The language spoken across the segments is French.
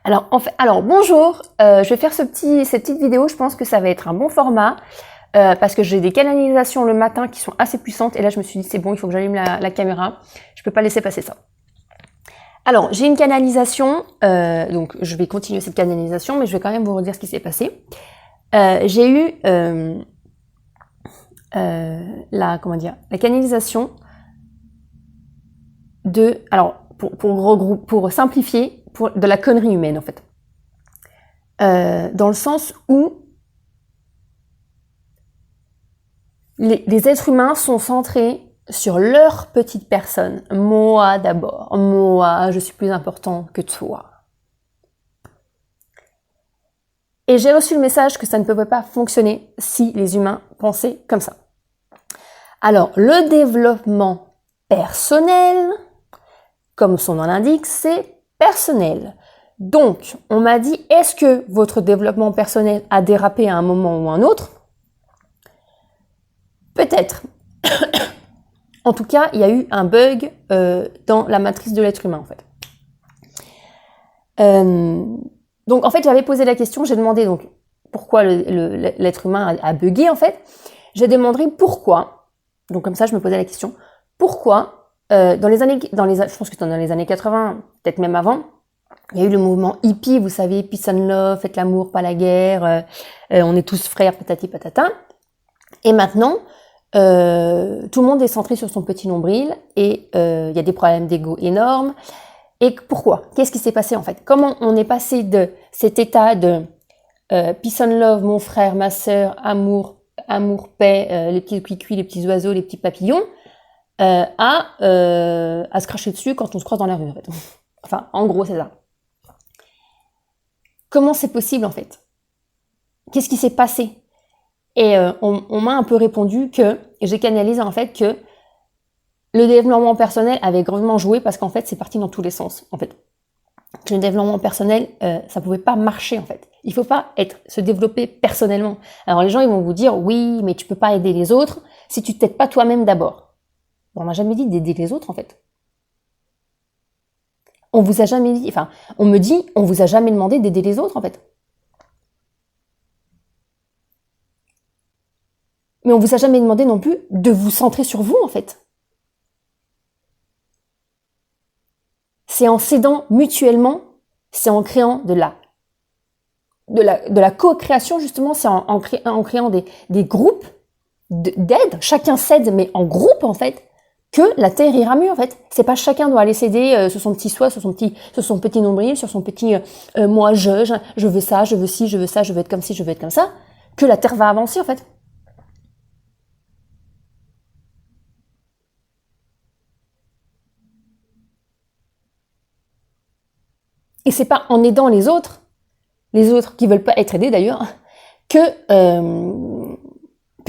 Alors bonjour, je vais faire cette petite vidéo, je pense que ça va être un bon format, parce que j'ai des canalisations le matin qui sont assez puissantes, et là je me suis dit c'est bon, il faut que j'allume la caméra, je peux pas laisser passer ça. Alors j'ai une canalisation, donc je vais continuer cette canalisation, mais je vais quand même vous redire ce qui s'est passé. J'ai eu la canalisation de, alors pour simplifier, de la connerie humaine en fait. Dans le sens où les êtres humains sont centrés sur leur petite personne. Moi d'abord, moi je suis plus important que toi. Et j'ai reçu le message que ça ne pouvait pas fonctionner si les humains pensaient comme ça. Alors le développement personnel, comme son nom l'indique, c'est personnel. Donc, on m'a dit, est-ce que votre développement personnel a dérapé à un moment ou un autre? Peut-être. En tout cas, il y a eu un bug dans la matrice de l'être humain, en fait. Donc, en fait, j'avais posé la question, j'ai demandé donc pourquoi l'être humain a bugué, en fait. J'ai demandé pourquoi, donc comme ça, je me posais la question, pourquoi, je pense que dans les années 80, peut-être même avant, il y a eu le mouvement hippie, vous savez, peace and love, faites l'amour, pas la guerre, on est tous frères, patati patata. Et maintenant, tout le monde est centré sur son petit nombril et il y a des problèmes d'ego énormes. Et pourquoi? Qu'est-ce qui s'est passé en fait? Comment on est passé de cet état de peace and love, mon frère, ma sœur, amour, paix, les petits cuicuis, les petits oiseaux, les petits papillons, à se cracher dessus quand on se croise dans la rue en fait. Enfin, en gros, c'est ça. Comment c'est possible en fait? Qu'est-ce qui s'est passé? Et on m'a un peu répondu que, et j'ai canalisé en fait que le développement personnel avait grandement joué parce qu'en fait c'est parti dans tous les sens en fait. Le développement personnel, ça pouvait pas marcher en fait. Il faut pas se développer personnellement. Alors les gens ils vont vous dire oui mais tu peux pas aider les autres si tu t'aides pas toi-même d'abord. On m'a jamais dit d'aider les autres en fait. On vous a jamais dit, enfin, on me dit, on vous a jamais demandé d'aider les autres, en fait. Mais on vous a jamais demandé non plus de vous centrer sur vous, en fait. C'est en s'aidant mutuellement, c'est en créant de la co-création, justement, c'est en créant des groupes d'aide. Chacun s'aide, mais en groupe, en fait, que la terre ira mieux en fait. C'est pas chacun doit aller s'aider sur son petit soi, sur son petit nombril, sur son petit moi je veux ça, je veux ci, je veux ça, je veux être comme ci, je veux être comme ça, que la terre va avancer en fait. Et c'est pas en aidant les autres qui veulent pas être aidés d'ailleurs, que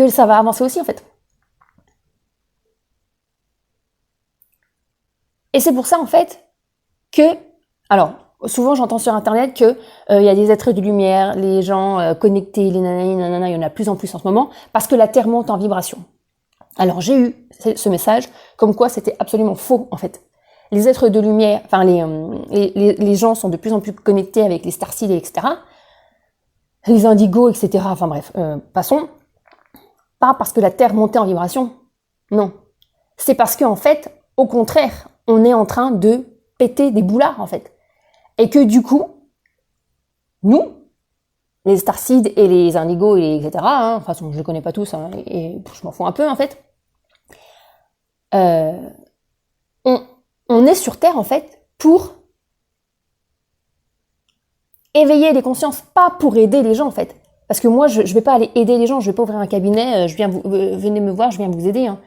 ça va avancer aussi en fait. Et c'est pour ça en fait que, alors souvent j'entends sur internet que y a des êtres de lumière, les gens connectés, les nanana, il y en a de plus en plus en ce moment, parce que la Terre monte en vibration. Alors j'ai eu ce message comme quoi c'était absolument faux en fait. Les êtres de lumière, enfin les gens sont de plus en plus connectés avec les starseeds, etc. Les indigos, etc. Enfin bref, passons. Pas parce que la Terre montait en vibration, non. C'est parce qu'en fait, au contraire, on est en train de péter des boulards en fait. Et que du coup, nous, les starseeds et les indigos, et etc., hein, de toute façon je les connais pas tous, hein, et je m'en fous un peu en fait, on est sur Terre en fait pour éveiller les consciences, pas pour aider les gens en fait. Parce que moi je vais pas aller aider les gens, je vais pas ouvrir un cabinet, venez me voir, je viens vous aider. Hein.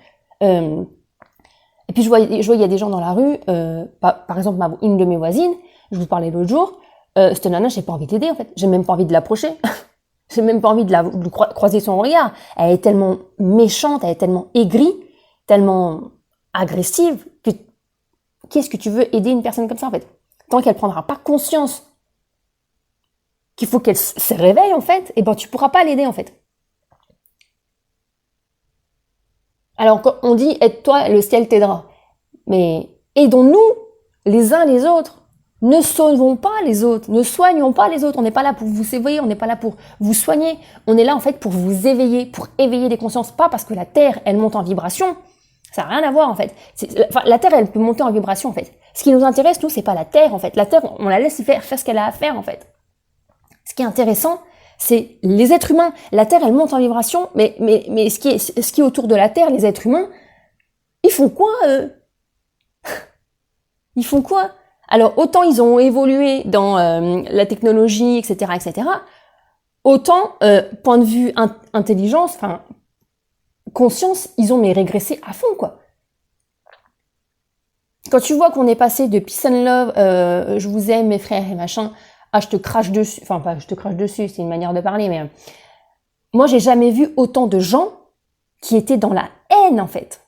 Et puis je vois il y a des gens dans la rue, par exemple une de mes voisines, je vous parlais l'autre jour, cette nana, j'ai pas envie d'aider en fait, j'ai même pas envie de l'approcher, j'ai même pas envie de croiser son regard. Elle est tellement méchante, elle est tellement aigrie, tellement agressive que qu'est-ce que tu veux aider une personne comme ça en fait? Tant qu'elle prendra pas conscience qu'il faut qu'elle se réveille en fait, et ben tu pourras pas l'aider en fait. Alors quand on dit aide-toi, le ciel t'aidera. Mais aidons-nous les uns les autres. Ne sauvons pas les autres, ne soignons pas les autres. On n'est pas là pour vous éveiller, on n'est pas là pour vous soigner. On est là en fait pour vous éveiller, pour éveiller les consciences. Pas parce que la Terre, elle monte en vibration. Ça n'a rien à voir en fait. La Terre, elle peut monter en vibration en fait. Ce qui nous intéresse, nous, c'est pas la Terre en fait. La Terre, on la laisse faire ce qu'elle a à faire en fait. Ce qui est intéressant, c'est les êtres humains. La Terre, elle monte en vibration, mais ce qui est autour de la Terre, les êtres humains, ils font quoi Ils font quoi? Alors, autant ils ont évolué dans la technologie, etc., etc., autant, point de vue intelligence, enfin, conscience, ils ont régressé à fond, quoi. Quand tu vois qu'on est passé de peace and love, je vous aime mes frères et machin, à je te crache dessus, enfin pas je te crache dessus, c'est une manière de parler, mais moi j'ai jamais vu autant de gens qui étaient dans la haine en fait.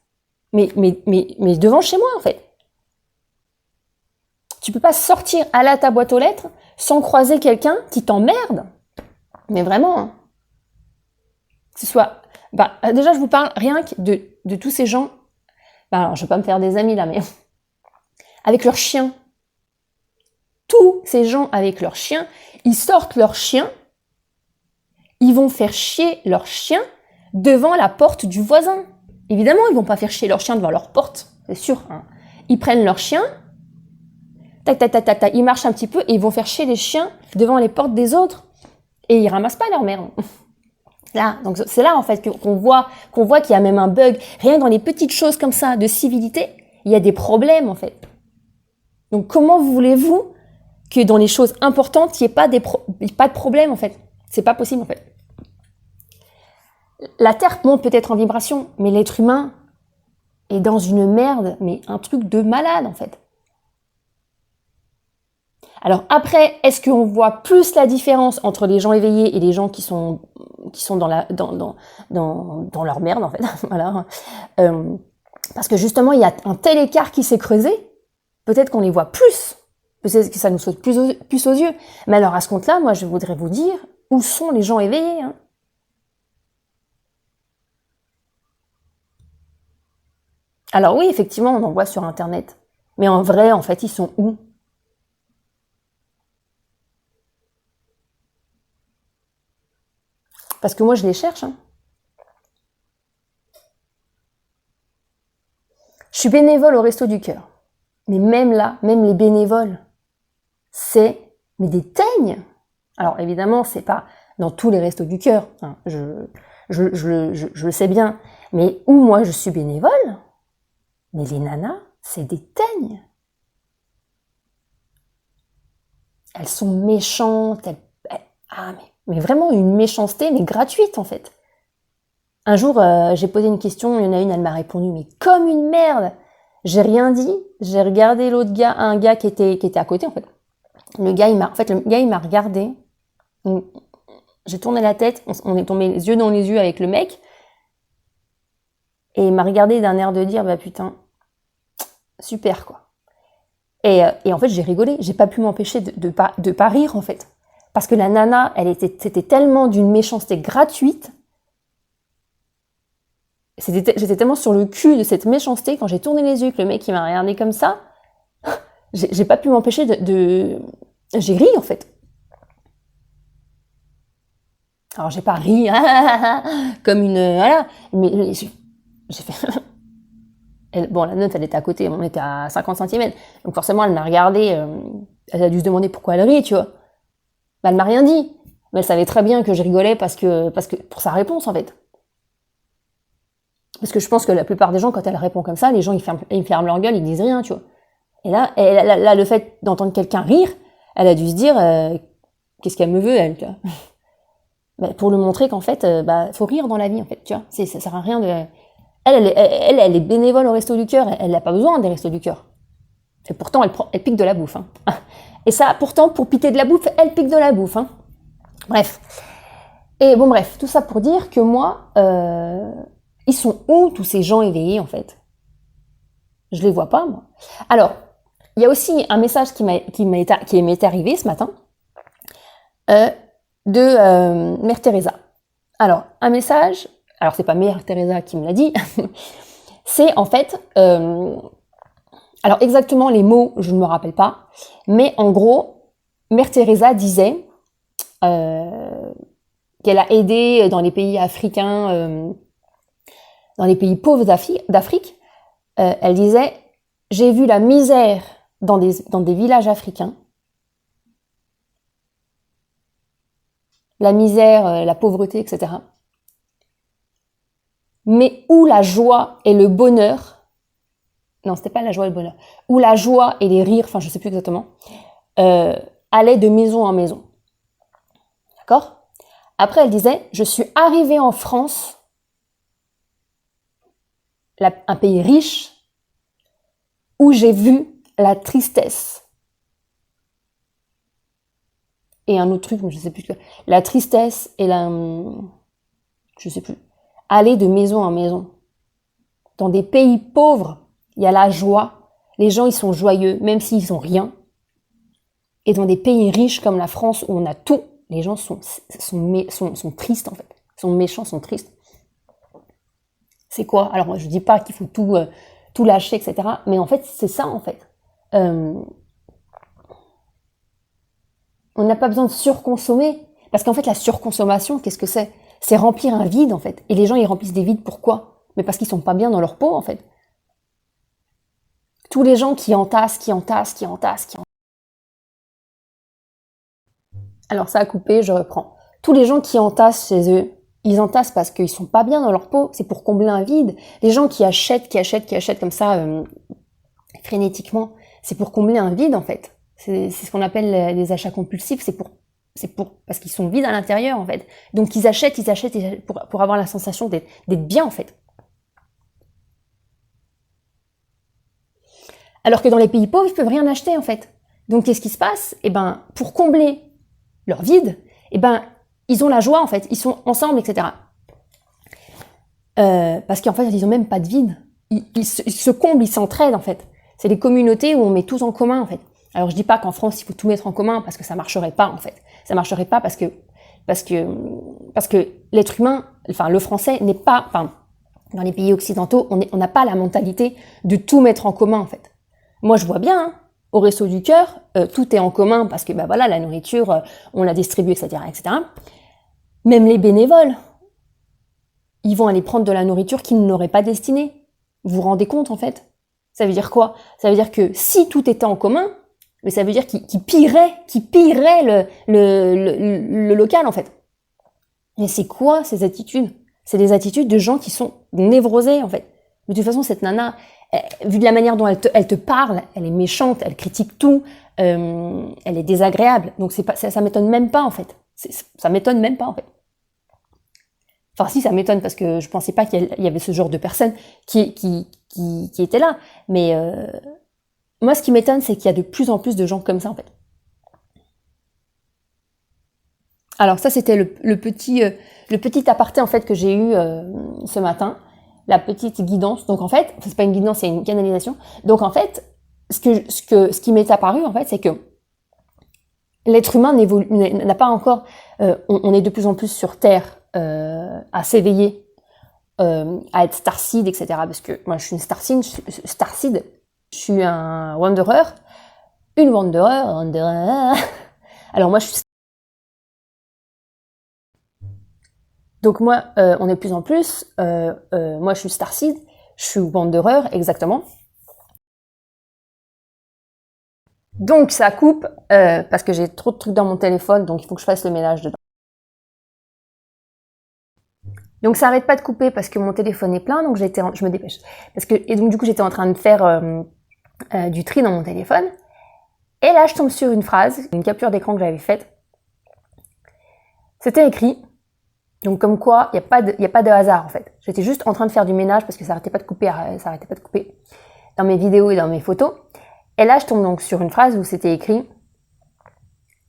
Mais devant chez moi en fait. Tu peux pas sortir aller à ta boîte aux lettres sans croiser quelqu'un qui t'emmerde. Mais vraiment. Hein. Que ce soit, déjà je vous parle rien que de tous ces gens. Alors je vais pas me faire des amis là, mais avec leurs chiens. Tous ces gens avec leurs chiens, ils sortent leurs chiens, ils vont faire chier leurs chiens devant la porte du voisin. Évidemment, ils vont pas faire chier leurs chiens devant leur porte, c'est sûr. Hein. Ils prennent leurs chiens, tac, tac, tac, tac, tac, ils marchent un petit peu et ils vont faire chier les chiens devant les portes des autres. Et ils ramassent pas leur merde. Là, donc c'est là en fait qu'on voit qu'il y a même un bug. Rien que dans les petites choses comme ça de civilité, il y a des problèmes en fait. Donc comment voulez-vous que dans les choses importantes, il n'y ait pas de problème en fait? C'est pas possible en fait. La Terre monte peut-être en vibration, mais l'être humain est dans une merde, mais un truc de malade en fait. Alors après, est-ce qu'on voit plus la différence entre les gens éveillés et les gens qui sont dans leur merde en fait? Voilà. Parce que justement, il y a un tel écart qui s'est creusé, peut-être qu'on les voit plus. Peut-être que ça nous saute plus aux yeux. Mais alors à ce compte-là, moi je voudrais vous dire, où sont les gens éveillés hein? Alors oui, effectivement, on en voit sur Internet. Mais en vrai, en fait, ils sont où? Parce que moi, je les cherche. Hein. Je suis bénévole au Resto du Cœur. Mais même là, même les bénévoles, c'est des teignes. Alors évidemment, c'est pas dans tous les Restos du Cœur. Hein, je le sais bien. Mais où moi, je suis bénévole, mais les nanas, c'est des teignes. Elles sont méchantes. Mais vraiment une méchanceté, mais gratuite en fait. Un jour, j'ai posé une question, il y en a une, elle m'a répondu, mais comme une merde. J'ai rien dit, j'ai regardé l'autre gars, un gars qui était à côté en fait. Le gars, il m'a regardé. J'ai tourné la tête, on est tombé les yeux dans les yeux avec le mec. Et il m'a regardé d'un air de dire, bah putain, super quoi. Et en fait, j'ai rigolé, j'ai pas pu m'empêcher de pas rire en fait. Parce que la nana, c'était tellement d'une méchanceté gratuite. J'étais tellement sur le cul de cette méchanceté quand j'ai tourné les yeux que le mec il m'a regardé comme ça. J'ai pas pu m'empêcher j'ai ri en fait. Alors j'ai pas ri comme une voilà, mais j'ai fait. Bon, la note elle était à côté, on était à 50 cm, donc forcément elle m'a regardé. Elle a dû se demander pourquoi elle rit, tu vois. Elle m'a rien dit, mais elle savait très bien que je rigolais parce que pour sa réponse en fait. Parce que je pense que la plupart des gens, quand elle répond comme ça, les gens ils ferment leur gueule, ils disent rien, tu vois. Et là, le fait d'entendre quelqu'un rire, elle a dû se dire qu'est-ce qu'elle me veut, elle, tu vois. Bah, pour lui montrer qu'en fait, faut rire dans la vie, en fait, tu vois. Ça sert à rien de. Elle est bénévole au Resto du Cœur, elle n'a pas besoin des Restos du Cœur. Et pourtant, elle pique de la bouffe. Hein. Et ça, pourtant, pour piquer de la bouffe, elle pique de la bouffe. Hein. Bref. Et bon, bref, tout ça pour dire que moi, ils sont où tous ces gens éveillés, en fait? Je les vois pas, moi. Alors, il y a aussi un message qui m'est arrivé ce matin de Mère Teresa. Alors, un message, alors c'est pas Mère Teresa qui me l'a dit, c'est en fait Alors exactement les mots, je ne me rappelle pas, mais en gros, Mère Teresa disait qu'elle a aidé dans les pays africains, dans les pays pauvres d'Afrique. Elle disait, j'ai vu la misère dans des villages africains, la misère, la pauvreté, etc. Mais où la joie et le bonheur, non, c'était pas la joie et le bonheur, où la joie et les rires, enfin je sais plus exactement, allaient de maison en maison. D'accord ? Après, elle disait, je suis arrivée en France, un pays riche, où j'ai vu la tristesse. Et un autre truc, je sais plus, la tristesse et je sais plus, aller de maison en maison. Dans des pays pauvres, il y a la joie, les gens ils sont joyeux, même s'ils ont rien. Et dans des pays riches comme la France, où on a tout, les gens sont tristes en fait, sont méchants, sont tristes. C'est quoi? Alors moi je dis pas qu'il faut tout lâcher, etc. Mais en fait c'est ça en fait. On n'a pas besoin de surconsommer. Parce qu'en fait, la surconsommation, qu'est-ce que c'est? C'est remplir un vide, en fait. Et les gens, ils remplissent des vides, pourquoi? Mais parce qu'ils sont pas bien dans leur peau, en fait. Tous les gens qui entassent. Alors, ça a coupé, je reprends. Tous les gens qui entassent chez eux, ils entassent parce qu'ils sont pas bien dans leur peau. C'est pour combler un vide. Les gens qui achètent comme ça, frénétiquement, c'est pour combler un vide, en fait. C'est ce qu'on appelle les achats compulsifs, parce qu'ils sont vides à l'intérieur en fait. Donc ils achètent pour avoir la sensation d'être bien en fait. Alors que dans les pays pauvres, ils peuvent rien acheter en fait. Donc qu'est-ce qui se passe? Eh ben, pour combler leur vide, eh ben, ils ont la joie en fait, ils sont ensemble, etc. Parce qu'en fait, ils ont même pas de vide. Ils se comblent, ils s'entraident en fait. C'est des communautés où on met tout en commun en fait. Alors je dis pas qu'en France il faut tout mettre en commun parce que ça marcherait pas en fait. Ça marcherait pas parce que l'être humain, enfin le français n'est pas, enfin dans les pays occidentaux, on n'a pas la mentalité de tout mettre en commun en fait. Moi je vois bien, hein, au Resto du Cœur, tout est en commun parce que bah voilà la nourriture, on la distribue, etc., etc. Même les bénévoles, ils vont aller prendre de la nourriture qu'ils n'auraient pas destinée. Vous vous rendez compte en fait? Ça veut dire quoi? Ça veut dire que si tout était en commun, mais ça veut dire qu'ils pilleraient le local en fait. Mais c'est quoi ces attitudes? C'est des attitudes de gens qui sont névrosés en fait. De toute façon, cette nana, vu de la manière dont elle te parle, elle est méchante, elle critique tout, elle est désagréable. Donc ça m'étonne même pas en fait. Ça m'étonne même pas en fait. Enfin si, ça m'étonne parce que je pensais pas qu'il y avait ce genre de personnes qui étaient là. Mais moi, ce qui m'étonne, c'est qu'il y a de plus en plus de gens comme ça, en fait. Alors ça, c'était le petit aparté, en fait, que j'ai eu ce matin. La petite guidance. Donc, en fait, c'est pas une guidance, c'est une canalisation. Donc, en fait, ce qui m'est apparu, en fait, c'est que l'être humain n'a pas encore... on est de plus en plus sur Terre à s'éveiller, à être starseed, etc. Parce que moi, je suis une starseed. Je suis un wanderer, une wanderer. Alors moi, donc moi, on est de plus en plus. Moi, je suis starseed, je suis wanderer, exactement. Donc ça coupe parce que j'ai trop de trucs dans mon téléphone, donc il faut que je fasse le ménage dedans. Donc ça arrête pas de couper parce que mon téléphone est plein, donc je me dépêche. Et donc du coup, j'étais en train de faire du tri dans mon téléphone. Et là, je tombe sur une phrase, une capture d'écran que j'avais faite. C'était écrit, donc comme quoi, il n'y a pas de hasard en fait. J'étais juste en train de faire du ménage parce que ça arrêtait pas de couper dans mes vidéos et dans mes photos. Et là, je tombe donc sur une phrase où c'était écrit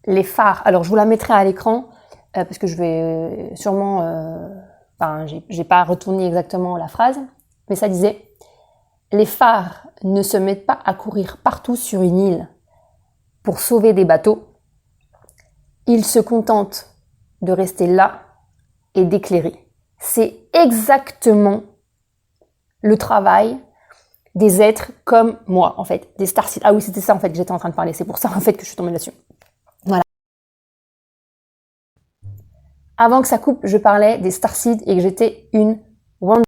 les phares. Alors, je vous la mettrai à l'écran parce que je vais sûrement... j'ai pas retourné exactement la phrase, mais ça disait les phares ne se mettent pas à courir partout sur une île pour sauver des bateaux. Ils se contentent de rester là et d'éclairer. C'est exactement le travail des êtres comme moi, en fait, des starseeds. Ah oui, c'était ça en fait que j'étais en train de parler, c'est pour ça en fait que je suis tombée là-dessus. Voilà. Avant que ça coupe, je parlais des starseeds et que j'étais une Wonder